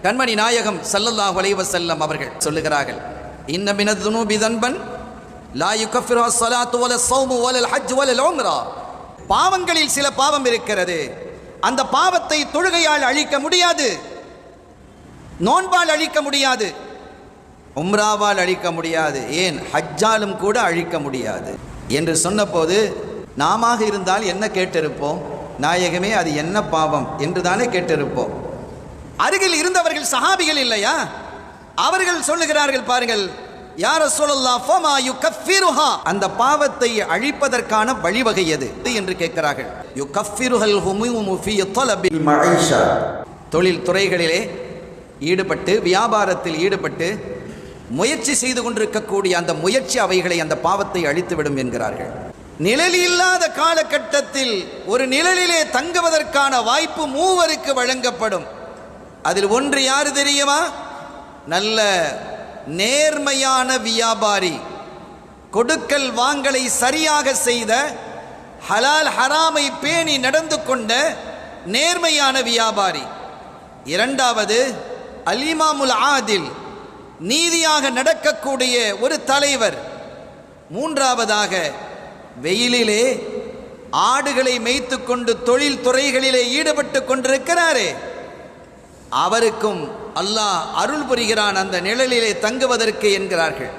கண்மணி நாயகம் ஸல்லல்லாஹு அலைஹி வஸல்லம் அவர்கள் சொல்லுகிறார்கள், இன்ன மினத் துனூபி தன்பன் லா யுகஃபிருஹா ஸலாத்து வல ஸௌமு வல ஹஜ் வல உம்ரா. பாவங்களில் சில பாவம் இருக்கிறது, அந்த பாவத்தை தொழுகையால் அழிக்க முடியாது, நோன்பால் அழிக்க முடியாது, உம்ராவால் அழிக்க முடியாது, ஏன் ஹஜ்ஜாலும் கூட அழிக்க முடியாது என்று சொன்னபோது நாம இருந்தால் என்ன கேட்டிருப்போம்? நாயகமே அது என்ன பாவம் என்று தானே கேட்டிருப்போம். அருகில் இருந்தவர்கள் சஹாபிகள் இல்லையா? அவர்கள் சொல்லுகிறார்கள், பாருங்கள், யா ரசூலல்லாஹ் ஃபமா யுகஃபிருஹா, அந்த பாவத்தை அழிப்பதற்கான வழிவகை எது என்று கேட்கிறார்கள். யுகஃபிருஹல் ஹுமூமு ஃபீ தலபில் மஈஷா, தொழில் துறைகளிலே ஈடுபட்டு வியாபாரத்தில் ஈடுபட்டு முயற்சி செய்து கொண்டிருக்கக்கூடிய அந்த முயற்சி அவைகளை அந்த பாவத்தை அழித்துவிடும் என்கிறார்கள். நிழல் இல்லாத காலகட்டத்தில் ஒரு நிழலிலே தங்குவதற்கான வாய்ப்பு மூவருக்கு வழங்கப்படும். அதில் ஒன்று யாரு தெரியுமா? நல்ல நேர்மையான வியாபாரி, கொடுக்கல் வாங்கலை சரியாக செய்த, ஹலால் ஹராமை பேணி நடந்து கொண்ட நேர்மையான வியாபாரி. இரண்டாவது அல்-இமாமுல் ஆதில், நீதியாக நடக்கக்கூடிய ஒரு தலைவர். மூன்றாவதாக வெயிலிலே ஆடுகளை மேய்த்து கொண்டு தொழில் துறைகளிலே ஈடுபட்டு கொண்டிருக்கிறாரே, அவருக்கும் அல்லாஹ் அருள் புரிகிறான் அந்த நிழலிலே தங்குவதற்கு என்கிறார்கள்.